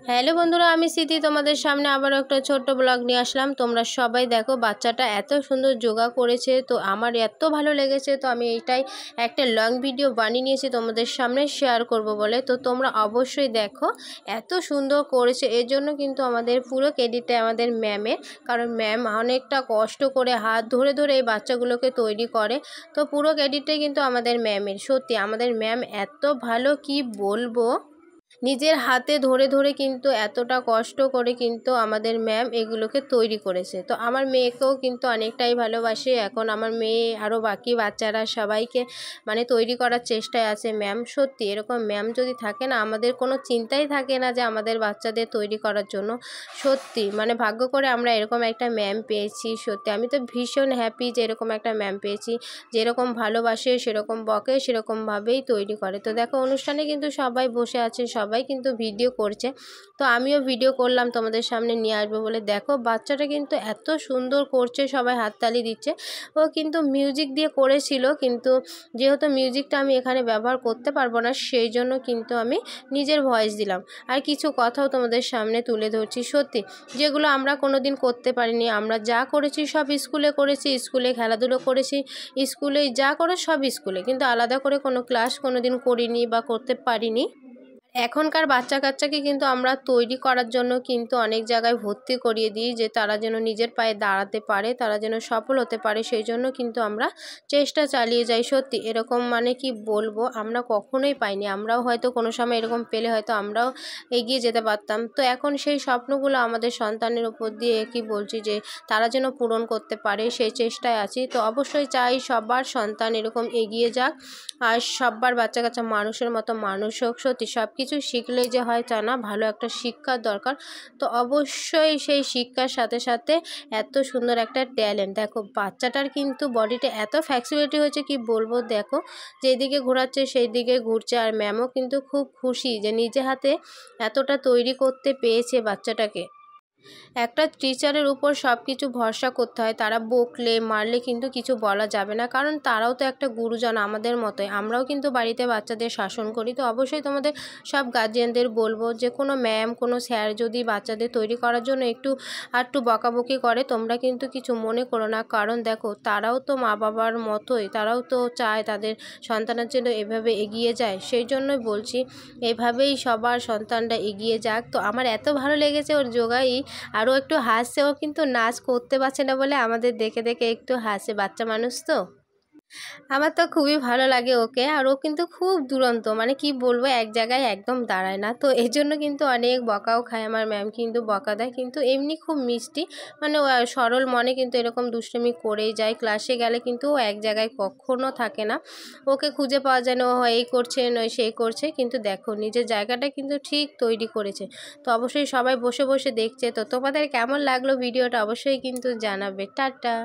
Hello বন্ধুরা, আমি স্মৃতি তোমাদের সামনে আবার একটা ছোট্ট ব্লগ নিয়ে আসলাম। তোমরা সবাই দেখো বাচ্চাটা এত সুন্দর যোগা করেছে, তো আমার এত ভালো লেগেছে। তো আমি এইটাই একটা লং ভিডিও বানিয়ে নিয়েছি তোমাদের সামনে শেয়ার করব বলে। তো তোমরা অবশ্যই দেখো, এত সুন্দর করেছে। এর জন্য কিন্তু আমাদের পুরো ক্রেডিটটা আমাদের ম্যামের, কারণ ম্যাম অনেকটা কষ্ট করে হাত ধরে ধরে এই বাচ্চাগুলোকে তৈরি করে। তো পুরো ক্রেডিটটাই কিন্তু আমাদের ম্যামের। সত্যি আমাদের ম্যাম এত ভালো, কি বলবো। নিজের হাতে ধরে ধরে কিন্তু এতটা কষ্ট করে কিন্তু আমাদের ম্যাম এগুলোকে তৈরি করেছে। তো আমার মেয়েকেও কিন্তু অনেকটাই ভালোবাসে। এখন আমার মেয়ে আরও বাকি বাচ্চারা সবাইকে মানে তৈরি করার চেষ্টায় আছে ম্যাম। সত্যি এরকম ম্যাম যদি থাকে না, আমাদের কোনো চিন্তাই থাকে না যে আমাদের বাচ্চাদের তৈরি করার জন্য। সত্যি মানে ভাগ্য করে আমরা এরকম একটা ম্যাম পেয়েছি। সত্যি আমি তো ভীষণ হ্যাপি যে এরকম একটা ম্যাম পেয়েছি, যেরকম ভালোবাসে সেরকম বকে সেরকমভাবেই তৈরি করে। তো দেখো অনুষ্ঠানে কিন্তু সবাই বসে আছে, সবাই কিন্তু ভিডিও করছে। তো আমিও ভিডিও করলাম তোমাদের সামনে নিয়ে আসবো বলে। দেখো বাচ্চাটা কিন্তু এত সুন্দর করছে, সবাই হাততালি দিচ্ছে। ও কিন্তু মিউজিক দিয়ে করেছিল, কিন্তু যেহেতু মিউজিকটা আমি এখানে ব্যবহার করতে পারবো না, সেই জন্য কিন্তু আমি নিজের ভয়েস দিলাম। আর কিছু কথাও তোমাদের সামনে তুলে ধরছি। সত্যি যেগুলো আমরা কোনো দিন করতে পারিনি। আমরা যা করেছি সব স্কুলে করেছি, স্কুলে খেলাধুলো করেছি, স্কুলে যা করে সব স্কুলে, কিন্তু আলাদা করে কোনো ক্লাস কোনো দিন করিনি বা করতে পারিনি। এখনকার বাচ্চা কাচ্চাকে কিন্তু আমরা তৈরি করার জন্য কিন্তু অনেক জায়গায় ভর্তি করিয়ে দিই, যে তারা যেন নিজের পায়ে দাঁড়াতে পারে, তারা যেন সফল হতে পারে। সেই জন্য কিন্তু আমরা চেষ্টা চালিয়ে যাই। সত্যি এরকম মানে কি বলবো, আমরা কখনোই পাইনি। আমরাও হয়তো কোনো সময় এরকম পেলে হয়তো আমরাও এগিয়ে যেতে পারতাম। তো এখন সেই স্বপ্নগুলো আমাদের সন্তানের উপর দিয়ে কি বলছি যে তারা যেন পূরণ করতে পারে, সেই চেষ্টায় আছি। তো অবশ্যই চাই সবার সন্তান এরকম এগিয়ে যাক, আর সবার বাচ্চা কাচ্চা মানুষের মতো মানুষ হোক। সত্যি সব কিছু শিখলেই যে হয় তা না, ভালো একটা শিক্ষার দরকার। তো অবশ্যই সেই শিক্ষার সাথে সাথে এত সুন্দর একটা ট্যালেন্ট। দেখো বাচ্চাটার কিন্তু বডিটা এত ফ্লেক্সিবিলিটি হয়েছে, কি বলবো। দেখো যেদিকে ঘোরাচ্ছে সেই দিকে ঘুরছে। আর ম্যামও কিন্তু খুব খুশি যে নিজে হাতে এতটা তৈরি করতে পেয়েছে বাচ্চাটাকে। একটা টিচারের উপর সব কিছু ভরসা করতে হয়। তারা বকলে মারলে কিন্তু কিছু বলা যাবে না, কারণ তারাও তো একটা গুরুজন আমাদের মতোই। আমরাও কিন্তু বাড়িতে বাচ্চাদের শাসন করি। তো অবশ্যই তোমাদের সব গার্জিয়ানদের বলবো যে কোনো ম্যাম কোনো স্যার যদি বাচ্চাদের তৈরি করার জন্য একটু বকাবকি করে, তোমরা কিন্তু কিছু মনে করো না। কারণ দেখো তারাও তো মা বাবার মতোই, তারাও তো চায় তাদের সন্তানের জন্য এভাবে এগিয়ে যায়। সেই জন্যই বলছি এভাবেই সবার সন্তানরা এগিয়ে যাক। তো আমার এত ভালো লেগেছে ওর যোগাই। আরও একটু হাসছে, ও কিন্তু নাচ করতে পারছে না বলে আমাদের দেখে দেখে একটু হাসে, বাচ্চা মানুষ তো। আমার তো খুবই ভালো লাগে ওকে। আর ও কিন্তু খুব দুরন্ত, মানে কি বলবো, এক জায়গায় একদম দাঁড়ায় না। তো এই জন্য কিন্তু অনেক বকাও খায়, আমার ম্যাম কিন্তু বকা দেয়। কিন্তু এমনি খুব মিষ্টি, মানে ও সরল মনে কিন্তু এরকম দুষ্টুমি করেই যায়। ক্লাসে গেলে কিন্তু ও এক জায়গায় কখনো থাকে না, ওকে খুঁজে পাওয়া যায় না। ও এই করছে নয় সেই করছে, কিন্তু দেখো নিজের জায়গাটা কিন্তু ঠিক তৈরি করেছে। তো অবশ্যই সবাই বসে বসে দেখছে। তো তোমাদের কেমন লাগলো ভিডিওটা অবশ্যই কিন্তু জানাবে। টাটা।